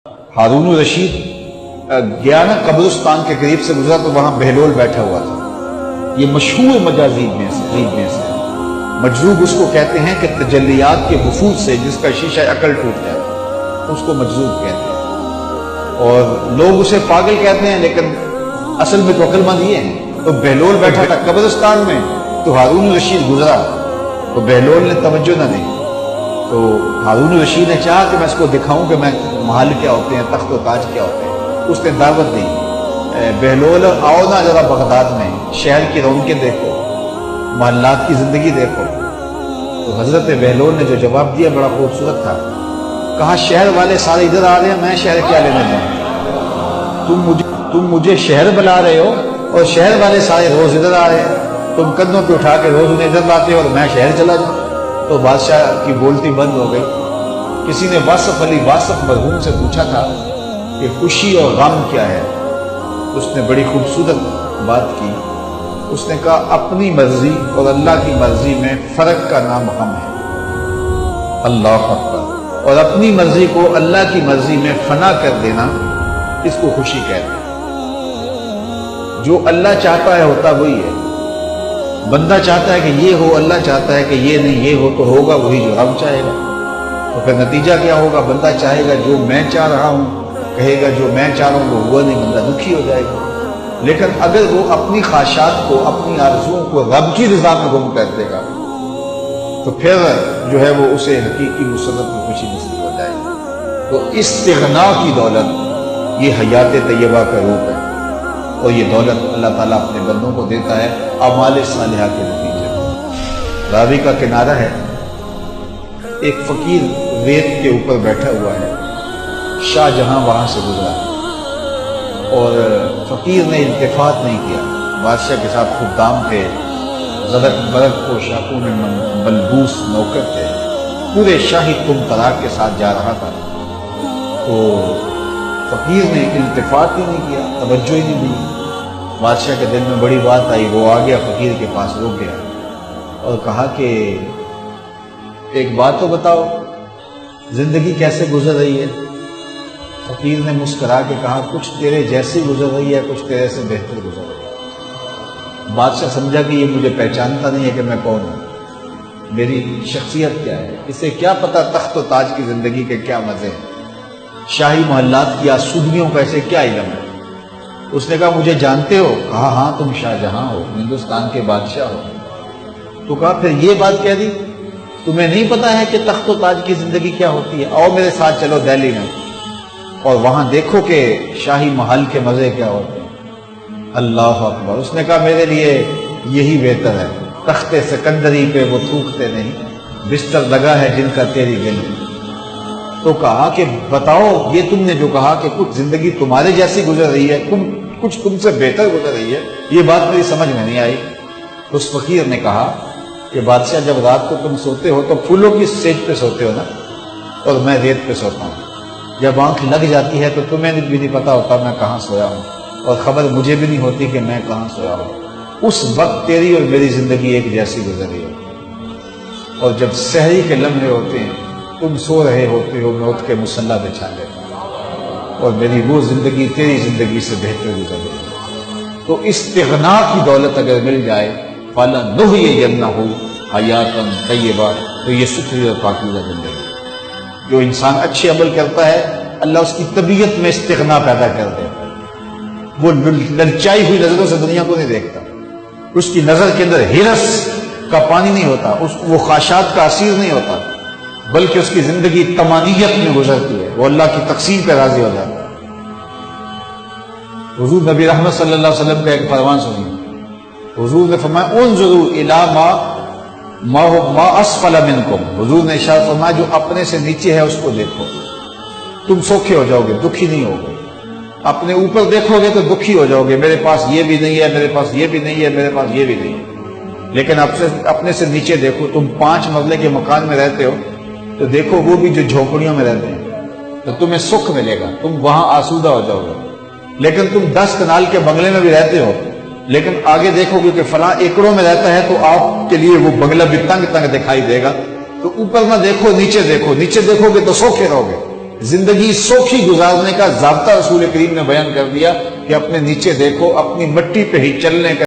ہارون الرشید گیا نا قبرستان کے قریب سے گزرا تو وہاں بہلول بیٹھا ہوا تھا. یہ مشہور مجازیب میں سے مجذوب اس کو کہتے ہیں کہ تجلیات کے وفود سے جس کا شیشہ عقل ٹوٹ جائے اس کو مجذوب کہتے ہیں. اور لوگ اسے پاگل کہتے ہیں لیکن اصل میں تو عقل مند یہ ہیں. تو بہلول بیٹھا تھا قبرستان میں تو ہارون الرشید گزرا تو بہلول نے توجہ نہ دی. تو ہارون الرشید نے چاہا کہ میں اس کو دکھاؤں کہ میں محل کیا ہوتے ہیں، تخت و تاج کیا ہوتے ہیں. اس نے دعوت دی، بہلول آؤ نا ذرا بغداد میں شہر کی رونقیں دیکھو، محلات کی زندگی دیکھو. تو حضرت بہلول نے جو جواب دیا بڑا خوبصورت تھا. کہا شہر والے سارے ادھر آ رہے ہیں، میں شہر کیا لینے جاؤں؟ تم مجھے شہر بلا رہے ہو اور شہر والے سارے روز ادھر آ رہے ہیں. تم کندھوں پہ اٹھا کے روز انہیں ادھر لاتے ہو اور میں شہر چلا جاؤں. تو بادشاہ کی بولتی بند ہو گئی. کسی نے واصف علی واصف مرحوم سے پوچھا تھا کہ خوشی اور غم کیا ہے. اس نے بڑی خوبصورت بات کی. اس نے کہا اپنی مرضی اور اللہ کی مرضی میں فرق کا نام غم ہے. اللہ اکبر. اور اپنی مرضی کو اللہ کی مرضی میں فنا کر دینا اس کو خوشی کہتے ہیں. جو اللہ چاہتا ہے ہوتا وہی ہے. بندہ چاہتا ہے کہ یہ ہو، اللہ چاہتا ہے کہ یہ نہیں، یہ ہو تو ہوگا وہی جو رب چاہے گا. تو پھر نتیجہ کیا ہوگا؟ بندہ چاہے گا جو میں چاہ رہا ہوں، کہے گا جو میں چاہ رہا ہوں وہ ہوا نہیں، بندہ دکھی ہو جائے گا. لیکن اگر وہ اپنی خواہشات کو، اپنی آرزوؤں کو رب کی رضا میں گم کر دے گا تو پھر جو ہے وہ اسے حقیقی مسرت میں خوشی نصیب ہو جائے گی. تو استغنا کی دولت یہ حیات طیبہ کا روپ ہے. اور یہ دولت اللہ تعالیٰ اپنے بندوں کو دیتا ہے اعمال صالحہ کے نتیجے میں. راوی کا کنارہ ہے، ایک فقیر ریت کے اوپر بیٹھا ہوا ہے. شاہ جہاں وہاں سے گزرا اور فقیر نے التفات نہیں کیا. بادشاہ کے ساتھ خدام تھے، زرق برق کو شاخوں میں ملبوس نوکر تھے. پورے شاہی تم طراق کے ساتھ جا رہا تھا. تو فقیر نے التفات ہی نہیں کیا، توجہ ہی نہیں دی. بادشاہ کے دل میں بڑی بات آئی. وہ آ گیا فقیر کے پاس، رک گیا اور کہا کہ ایک بات تو بتاؤ، زندگی کیسے گزر رہی ہے؟ فقیر نے مسکرا کے کہا کچھ تیرے جیسی گزر رہی ہے، کچھ تیرے سے بہتر گزر رہی ہے. بادشاہ سمجھا کہ یہ مجھے پہچانتا نہیں ہے کہ میں کون ہوں، میری شخصیت کیا ہے. اسے کیا پتا تخت و تاج کی زندگی کے کیا مزے ہیں، شاہی محلات کی آسودگیوں کا اسے کیا علم ہے. اس نے کہا مجھے جانتے ہو؟ کہا ہاں تم شاہ جہاں ہو، ہندوستان کے بادشاہ ہو. تو کہا پھر یہ بات کہہ دی، تمہیں نہیں پتا ہے کہ تخت و تاج کی زندگی کیا ہوتی ہے؟ آؤ میرے ساتھ چلو دہلی میں اور وہاں دیکھو کہ شاہی محل کے مزے کیا ہوتے ہیں. اللہ اکبر. اس نے کہا میرے لیے یہی بہتر ہے. تخت سکندری پہ وہ تھوکتے نہیں، بستر لگا ہے جن کا تیری دل. تو کہا کہ بتاؤ، یہ تم نے جو کہا کہ کچھ زندگی تمہارے جیسی گزر رہی ہے، کچھ تم سے بہتر گزر رہی ہے، یہ بات میری سمجھ میں نہیں آئی. اس فقیر نے کہا کہ بادشاہ جب رات کو تم سوتے ہو تو پھولوں کی سیج پہ سوتے ہو نا، اور میں ریت پہ سوتا ہوں. جب آنکھ لگ جاتی ہے تو تمہیں بھی نہیں پتا ہوتا میں کہاں سویا ہوں، اور خبر مجھے بھی نہیں ہوتی کہ میں کہاں سویا ہوں. اس وقت تیری اور میری زندگی ایک جیسی گزر رہی ہے. اور جب سحری کے لمحے ہوتے ہیں، تم سو رہے ہوتے ہو، میں اٹھ کے مصلی بچھا لیتا ہوں اور میری وہ زندگی تیری زندگی سے بہتر گزر رہی ہے. تو استغنا کی دولت اگر مل جائے فَلَنُحْيِيَنَّهُ حَيَاةً طَيِّبَةً، تو یہ ستھری اور پاکیزہ زندگی. جو انسان اچھے عمل کرتا ہے اللہ اس کی طبیعت میں استغنا پیدا کر دیتا ہے. وہ للچائی ہوئی نظروں سے دنیا کو نہیں دیکھتا. اس کی نظر کے اندر ہرس کا پانی نہیں ہوتا، وہ خواہشات کا اسیر نہیں ہوتا، بلکہ اس کی زندگی طمانیت میں گزرتی ہے. وہ اللہ کی تقسیم پہ راضی ہو جاتا ہے. حضور نبی رحمت صلی اللہ علیہ وسلم کا ایک فرمان سنیے. حضور نے فرمایا انظروا الی ما اسفل منکم. حضور نے ارشاد فرمایا جو اپنے سے نیچے ہے اس کو دیکھو، تم سوکھے ہو جاؤ گے، دکھی نہیں ہوگے. اپنے اوپر دیکھو گے تو دکھی ہو جاؤ گے، میرے پاس یہ بھی نہیں ہے، میرے پاس یہ بھی نہیں ہے، میرے پاس یہ بھی نہیں ہے. لیکن اپنے سے نیچے دیکھو. تم 5 مرلے کے مکان میں رہتے ہو تو دیکھو وہ بھی جو جھونپڑیوں میں رہتے ہیں تو تمہیں سکھ ملے گا، تم وہاں آسودہ ہو جاؤ گے. لیکن تم 10 کنال کے بنگلے میں بھی رہتے ہو، لیکن آگے دیکھو گے کہ فلاں ایکڑوں میں رہتا ہے تو آپ کے لیے وہ بنگلہ بھی تنگ تنگ دکھائی دے گا. تو اوپر نہ دیکھو، نیچے دیکھو. نیچے دیکھو گے تو سوکھے رہو گے، زندگی سوکھی گزارنے کا ضابطہ رسول کریم نے بیان کر دیا کہ اپنے نیچے دیکھو، اپنی مٹی پہ ہی چلنے کا